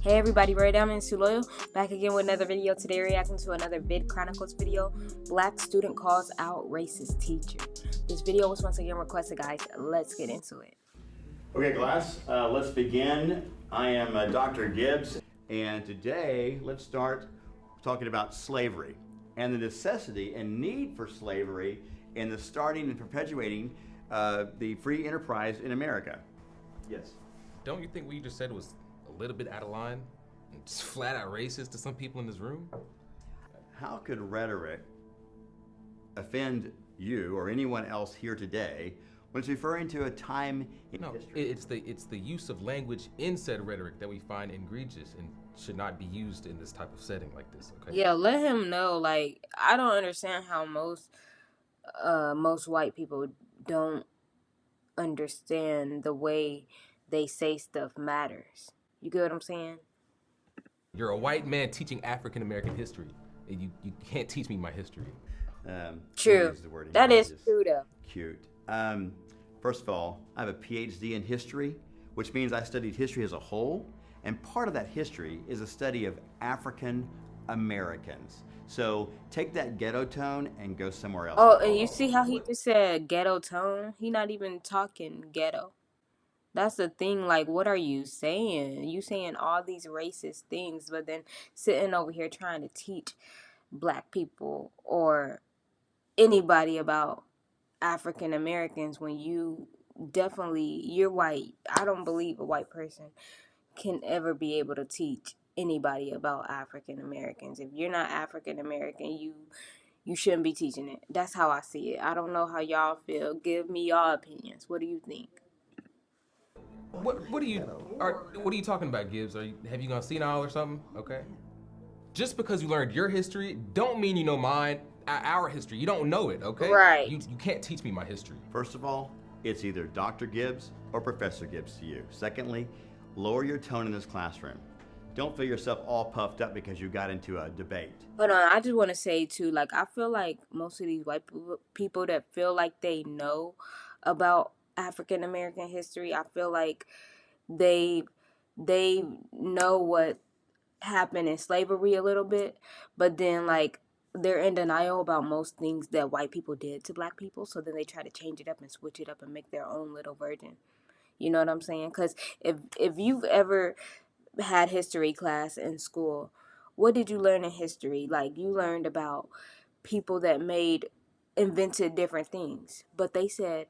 Hey everybody, right down in Suloyo, back again with another video. Today reacting to another Vid Chronicles video. Black student calls out racist teacher. This video was once again requested, guys. Let's get into it. Okay, class, let's begin. I am Dr. Gibbs, and today let's start talking about slavery and the necessity and need for slavery in the starting and perpetuating the free enterprise in America. Yes. Don't you think what you just said was a little bit out of line and just flat out racist to some people in this room? How could rhetoric offend you or anyone else here today when it's referring to a time in history? It's the use of language in said rhetoric that we find egregious and should not be used in this type of setting like this. Okay. Yeah, let him know. Like, I don't understand how most white people don't understand the way they say stuff matters. You get what I'm saying? You're a white man teaching African American history, and you can't teach me my history. True. That is true though. Cute. First of all, I have a PhD in history, which means I studied history as a whole, and part of that history is a study of African Americans. So take that ghetto tone and go somewhere else. Oh, and you see how he just said ghetto tone? He not even talking ghetto. That's the thing, like, what are you saying? You saying all these racist things, but then sitting over here trying to teach black people or anybody about African Americans when you're white. I don't believe a white person can ever be able to teach anybody about African Americans. If you're not African American, you shouldn't be teaching it. That's how I see it. I don't know how y'all feel. Give me y'all opinions. What do you think? What are you talking about, Gibbs? Have you gone senile or something? Okay. Just because you learned your history don't mean you know mine, our history. You don't know it, okay? Right. You can't teach me my history. First of all, it's either Dr. Gibbs or Professor Gibbs to you. Secondly, lower your tone in this classroom. Don't feel yourself all puffed up because you got into a debate. Hold on, I just want to say too, like, I feel like most of these white people that feel like they know about African American history, I feel like they they know what happened in slavery a little bit, but then like they're in denial about most things that white people did to black people, so then they try to change it up and switch it up and make their own little version. You know what I'm saying? Because if you've ever had history class in school, what did you learn in history? Like, you learned about people that invented different things, but they said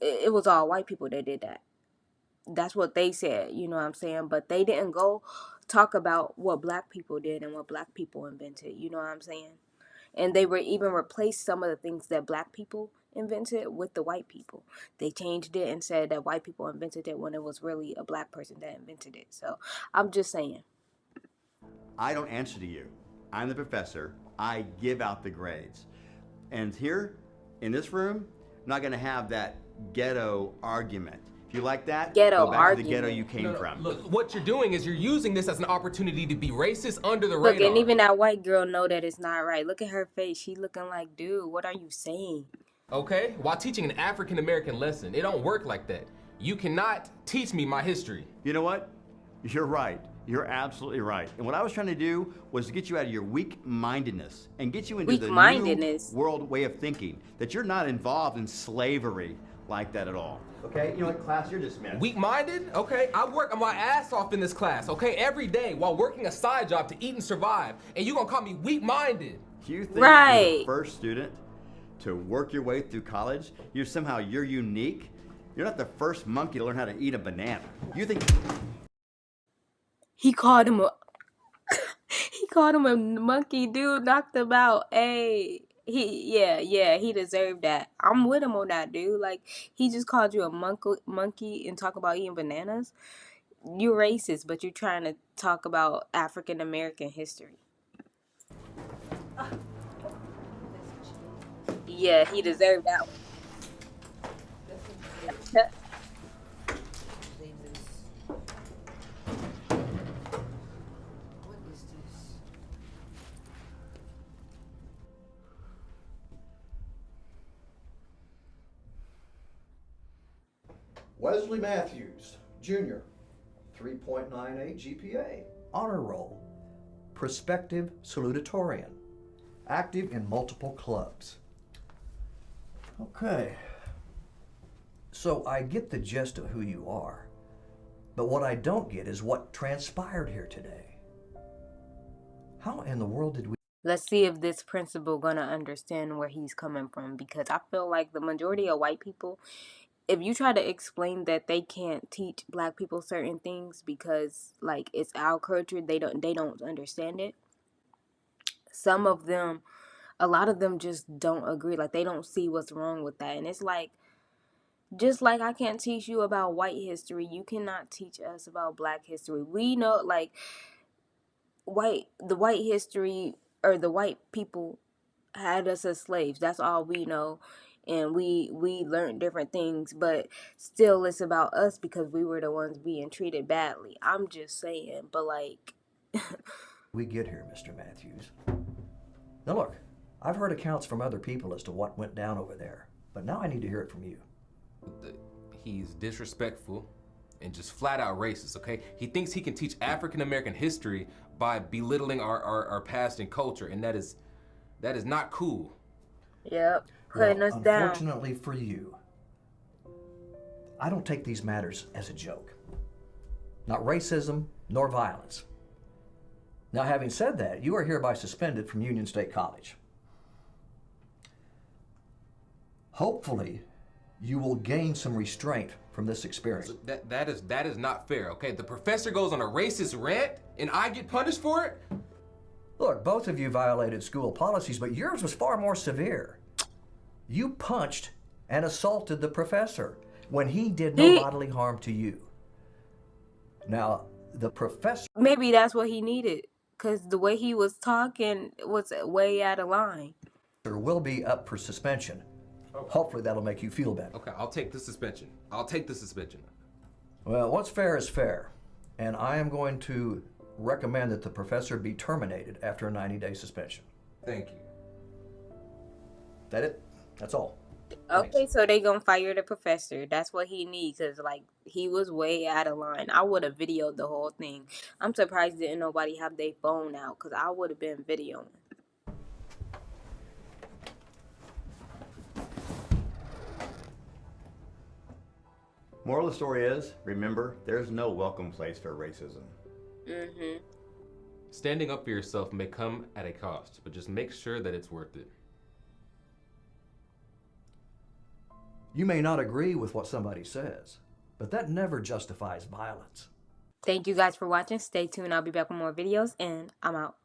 it was all white people that did that. That's what they said, you know what I'm saying? But they didn't go talk about what black people did and what black people invented, you know what I'm saying? And they were even replaced some of the things that black people invented with the white people. They changed it and said that white people invented it when it was really a black person that invented it. So I'm just saying. I don't answer to you. I'm the professor. I give out the grades. And here, in this room, I'm not going to have that ghetto argument. If you like that, Ghetto go back argument. to the ghetto you came from. Look, what you're doing is you're using this as an opportunity to be racist under the Look, radar. and even that white girl know that it's not right. Look at her face. She looking like, dude, what are you saying? Okay? While teaching an African American lesson, it don't work like that. You cannot teach me my history. You know what? You're right. You're absolutely right. And what I was trying to do was to get you out of your weak-mindedness and get you into the new world way of thinking, that you're not involved in slavery like that at all. Okay? You know what, class, you're dismissed. Weak-minded? Okay, I work my ass off in this class, okay, every day while working a side job to eat and survive, and you gonna call me weak-minded? You think you're the first student to work your way through college? You're unique? You're not the first monkey to learn how to eat a banana. You think... He called him a he called him a monkey, dude. Knocked him out. Hey, he deserved that. I'm with him on that, dude. Like, he just called you a monkey and talk about eating bananas. You're racist, but you're trying to talk about African American history. Yeah, he deserved that one. Wesley Matthews, Jr., 3.98 GPA, honor roll, prospective salutatorian, active in multiple clubs. Okay, so I get the gist of who you are, but what I don't get is what transpired here today. How in the world did we... Let's see if this principal gonna understand where he's coming from, because I feel like the majority of white people, if you try to explain that they can't teach black people certain things because like it's our culture, they don't understand it. Some of them, a lot of them just don't agree. Like they don't see what's wrong with that. And it's like, just like I can't teach you about white history, you cannot teach us about black history. We know, like, the white history, or the white people had us as slaves. That's all we know. And we learned different things, but still it's about us because we were the ones being treated badly. I'm just saying, but like we get here, Mr. Matthews? Now look, I've heard accounts from other people as to what went down over there, but now I need to hear it from you. He's disrespectful and just flat out racist, okay? He thinks he can teach African American history by belittling our past and culture, and that is not cool. yep, putting us down. Unfortunately for you, I don't take these matters as a joke. Not racism, nor violence. Now, having said that, you are hereby suspended from Union State College. Hopefully, you will gain some restraint from this experience. That is not fair, okay? The professor goes on a racist rant and I get punished for it? Look, both of you violated school policies, but yours was far more severe. You punched and assaulted the professor when he did no bodily harm to you. Now, the professor... Maybe that's what he needed, because the way he was talking was way out of line. ...will be up for suspension. Hopefully that'll make you feel better. Okay, I'll take the suspension. Well, what's fair is fair. And I am going to recommend that the professor be terminated after a 90-day suspension. Thank you. That it? That's all. Okay, Thanks. so they gonna fire the professor. That's what he needs, because like he was way out of line. I would have videoed the whole thing. I'm surprised didn't nobody have their phone out, because I would have been videoing. Moral of the story is, remember, there's no welcome place for racism. Standing up for yourself may come at a cost, but just make sure that it's worth it. You may not agree with what somebody says, but that never justifies violence. Thank you guys for watching. Stay tuned. I'll be back with more videos, and I'm out.